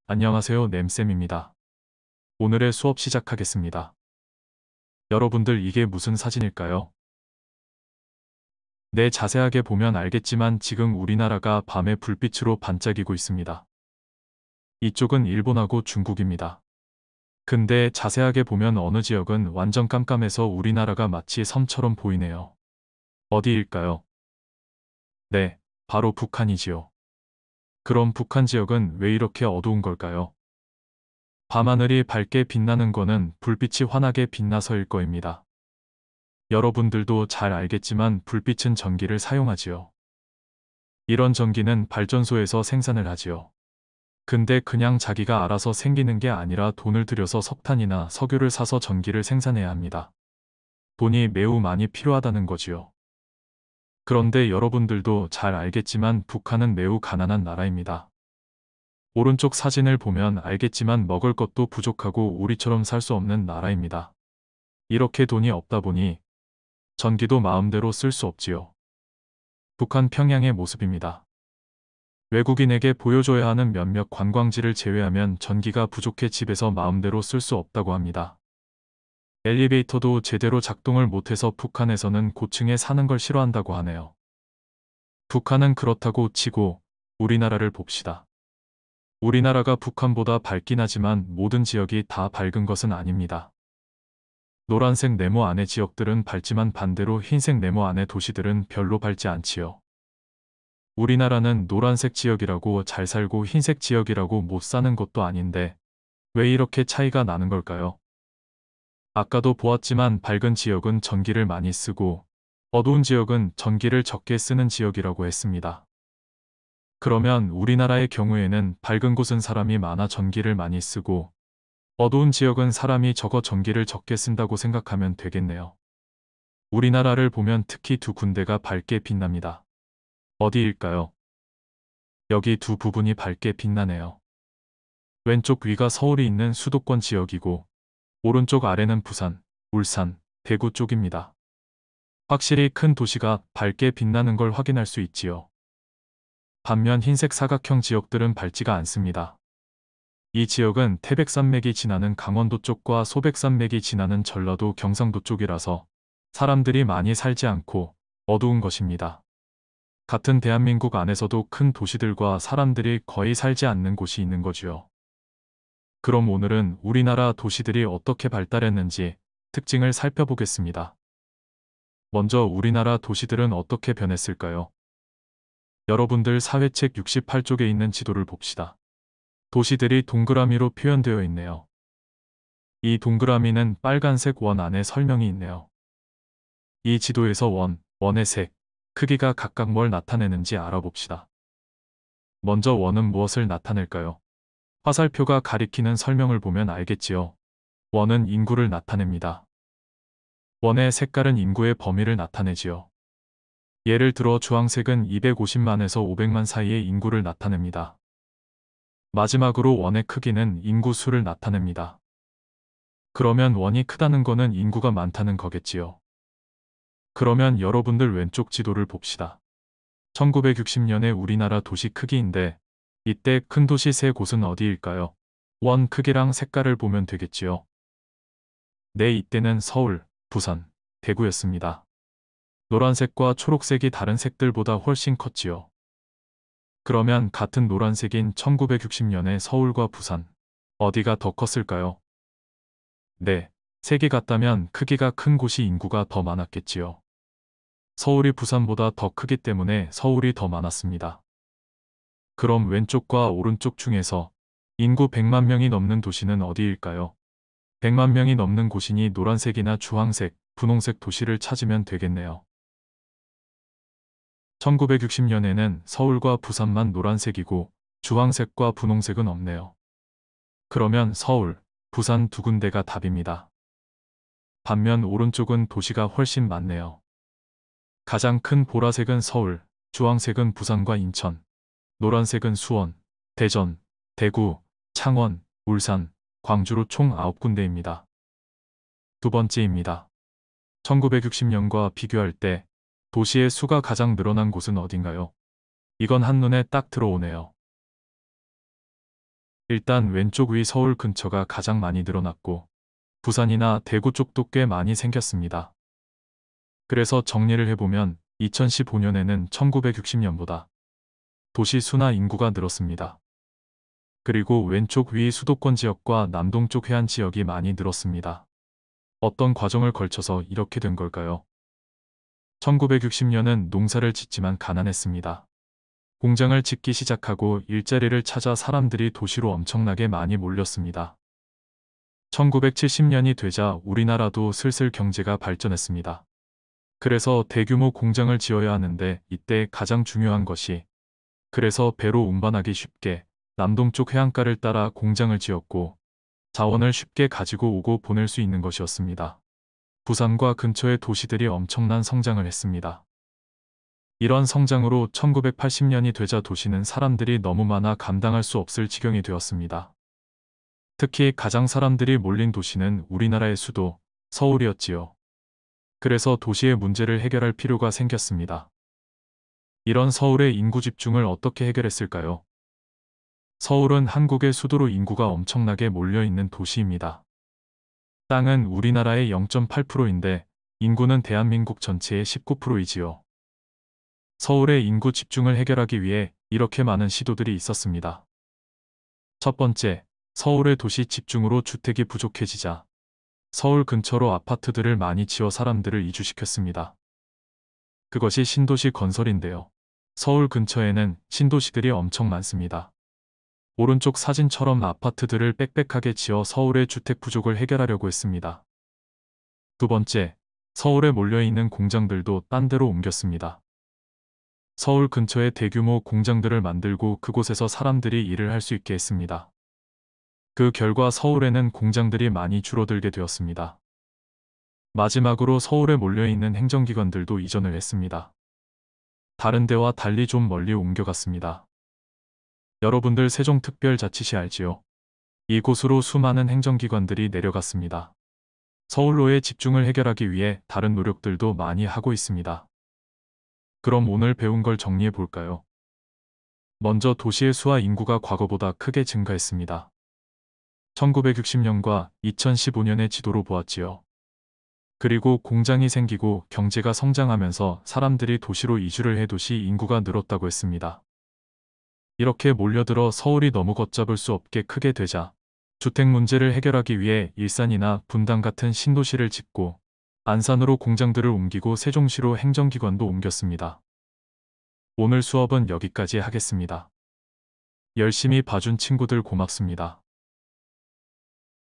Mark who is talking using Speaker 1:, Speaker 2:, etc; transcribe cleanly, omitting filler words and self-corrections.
Speaker 1: 안녕하세요, 램쌤입니다. 오늘의 수업 시작하겠습니다. 여러분들 이게 무슨 사진일까요? 네, 자세하게 보면 알겠지만 지금 우리나라가 밤에 불빛으로 반짝이고 있습니다. 이쪽은 일본하고 중국입니다. 근데 자세하게 보면 어느 지역은 완전 깜깜해서 우리나라가 마치 섬처럼 보이네요. 어디일까요? 네, 바로 북한이지요. 그럼 북한 지역은 왜 이렇게 어두운 걸까요? 밤하늘이 밝게 빛나는 거는 불빛이 환하게 빛나서일 거입니다. 여러분들도 잘 알겠지만 불빛은 전기를 사용하지요. 이런 전기는 발전소에서 생산을 하지요. 근데 그냥 자기가 알아서 생기는 게 아니라 돈을 들여서 석탄이나 석유를 사서 전기를 생산해야 합니다. 돈이 매우 많이 필요하다는 거지요. 그런데 여러분들도 잘 알겠지만 북한은 매우 가난한 나라입니다. 오른쪽 사진을 보면 알겠지만 먹을 것도 부족하고 우리처럼 살 수 없는 나라입니다. 이렇게 돈이 없다 보니 전기도 마음대로 쓸 수 없지요. 북한 평양의 모습입니다. 외국인에게 보여줘야 하는 몇몇 관광지를 제외하면 전기가 부족해 집에서 마음대로 쓸 수 없다고 합니다. 엘리베이터도 제대로 작동을 못해서 북한에서는 고층에 사는 걸 싫어한다고 하네요. 북한은 그렇다고 치고 우리나라를 봅시다. 우리나라가 북한보다 밝긴 하지만 모든 지역이 다 밝은 것은 아닙니다. 노란색 네모 안의 지역들은 밝지만 반대로 흰색 네모 안의 도시들은 별로 밝지 않지요. 우리나라는 노란색 지역이라고 잘 살고 흰색 지역이라고 못 사는 것도 아닌데 왜 이렇게 차이가 나는 걸까요? 아까도 보았지만 밝은 지역은 전기를 많이 쓰고 어두운 지역은 전기를 적게 쓰는 지역이라고 했습니다. 그러면 우리나라의 경우에는 밝은 곳은 사람이 많아 전기를 많이 쓰고 어두운 지역은 사람이 적어 전기를 적게 쓴다고 생각하면 되겠네요. 우리나라를 보면 특히 두 군데가 밝게 빛납니다. 어디일까요? 여기 두 부분이 밝게 빛나네요. 왼쪽 위가 서울이 있는 수도권 지역이고 오른쪽 아래는 부산, 울산, 대구 쪽입니다. 확실히 큰 도시가 밝게 빛나는 걸 확인할 수 있지요. 반면 흰색 사각형 지역들은 밝지가 않습니다. 이 지역은 태백산맥이 지나는 강원도 쪽과 소백산맥이 지나는 전라도 경상도 쪽이라서 사람들이 많이 살지 않고 어두운 것입니다. 같은 대한민국 안에서도 큰 도시들과 사람들이 거의 살지 않는 곳이 있는 거지요. 그럼 오늘은 우리나라 도시들이 어떻게 발달했는지 특징을 살펴보겠습니다. 먼저 우리나라 도시들은 어떻게 변했을까요? 여러분들 사회책 68쪽에 있는 지도를 봅시다. 도시들이 동그라미로 표현되어 있네요. 이 동그라미는 빨간색 원 안에 설명이 있네요. 이 지도에서 원의 색, 크기가 각각 뭘 나타내는지 알아봅시다. 먼저 원은 무엇을 나타낼까요? 화살표가 가리키는 설명을 보면 알겠지요. 원은 인구를 나타냅니다. 원의 색깔은 인구의 범위를 나타내지요. 예를 들어 주황색은 250만에서 500만 사이의 인구를 나타냅니다. 마지막으로 원의 크기는 인구 수를 나타냅니다. 그러면 원이 크다는 거는 인구가 많다는 거겠지요. 그러면 여러분들 왼쪽 지도를 봅시다. 1960년의 우리나라 도시 크기인데 이때 큰 도시 세 곳은 어디일까요? 원 크기랑 색깔을 보면 되겠지요. 네, 이때는 서울, 부산, 대구였습니다. 노란색과 초록색이 다른 색들보다 훨씬 컸지요. 그러면 같은 노란색인 1960년의 서울과 부산, 어디가 더 컸을까요? 네, 색이 같다면 크기가 큰 곳이 인구가 더 많았겠지요. 서울이 부산보다 더 크기 때문에 서울이 더 많았습니다. 그럼 왼쪽과 오른쪽 중에서 인구 100만 명이 넘는 도시는 어디일까요? 100만 명이 넘는 곳이니 노란색이나 주황색, 분홍색 도시를 찾으면 되겠네요. 1960년에는 서울과 부산만 노란색이고 주황색과 분홍색은 없네요. 그러면 서울, 부산 두 군데가 답입니다. 반면 오른쪽은 도시가 훨씬 많네요. 가장 큰 보라색은 서울, 주황색은 부산과 인천, 노란색은 수원, 대전, 대구, 창원, 울산, 광주로 총 9군데입니다. 두 번째입니다. 1960년과 비교할 때 도시의 수가 가장 늘어난 곳은 어딘가요? 이건 한눈에 딱 들어오네요. 일단 왼쪽 위 서울 근처가 가장 많이 늘어났고 부산이나 대구 쪽도 꽤 많이 생겼습니다. 그래서 정리를 해보면 2015년에는 1960년보다 도시 수나 인구가 늘었습니다. 그리고 왼쪽 위 수도권 지역과 남동쪽 해안 지역이 많이 늘었습니다. 어떤 과정을 거쳐서 이렇게 된 걸까요? 1960년은 농사를 짓지만 가난했습니다. 공장을 짓기 시작하고 일자리를 찾아 사람들이 도시로 엄청나게 많이 몰렸습니다. 1970년이 되자 우리나라도 슬슬 경제가 발전했습니다. 그래서 대규모 공장을 지어야 하는데 이때 가장 중요한 것이 그래서 배로 운반하기 쉽게 남동쪽 해안가를 따라 공장을 지었고 자원을 쉽게 가지고 오고 보낼 수 있는 것이었습니다. 부산과 근처의 도시들이 엄청난 성장을 했습니다. 이런 성장으로 1980년이 되자 도시는 사람들이 너무 많아 감당할 수 없을 지경이 되었습니다. 특히 가장 사람들이 몰린 도시는 우리나라의 수도, 서울이었지요. 그래서 도시의 문제를 해결할 필요가 생겼습니다. 이런 서울의 인구 집중을 어떻게 해결했을까요? 서울은 한국의 수도로 인구가 엄청나게 몰려있는 도시입니다. 땅은 우리나라의 0.8%인데 인구는 대한민국 전체의 19%이지요. 서울의 인구 집중을 해결하기 위해 이렇게 많은 시도들이 있었습니다. 첫 번째, 서울의 도시 집중으로 주택이 부족해지자 서울 근처로 아파트들을 많이 지어 사람들을 이주시켰습니다. 그것이 신도시 건설인데요. 서울 근처에는 신도시들이 엄청 많습니다. 오른쪽 사진처럼 아파트들을 빽빽하게 지어 서울의 주택 부족을 해결하려고 했습니다. 두 번째, 서울에 몰려있는 공장들도 딴 데로 옮겼습니다. 서울 근처에 대규모 공장들을 만들고 그곳에서 사람들이 일을 할 수 있게 했습니다. 그 결과 서울에는 공장들이 많이 줄어들게 되었습니다. 마지막으로 서울에 몰려있는 행정기관들도 이전을 했습니다. 다른 데와 달리 좀 멀리 옮겨갔습니다. 여러분들 세종특별자치시 알지요? 이곳으로 수많은 행정기관들이 내려갔습니다. 서울로의 집중을 해결하기 위해 다른 노력들도 많이 하고 있습니다. 그럼 오늘 배운 걸 정리해 볼까요? 먼저 도시의 수와 인구가 과거보다 크게 증가했습니다. 1960년과 2015년의 지도로 보았지요. 그리고 공장이 생기고 경제가 성장하면서 사람들이 도시로 이주를 해 도시 인구가 늘었다고 했습니다. 이렇게 몰려들어 서울이 너무 걷잡을 수 없게 크게 되자 주택 문제를 해결하기 위해 일산이나 분당 같은 신도시를 짓고 안산으로 공장들을 옮기고 세종시로 행정기관도 옮겼습니다. 오늘 수업은 여기까지 하겠습니다. 열심히 봐준 친구들 고맙습니다.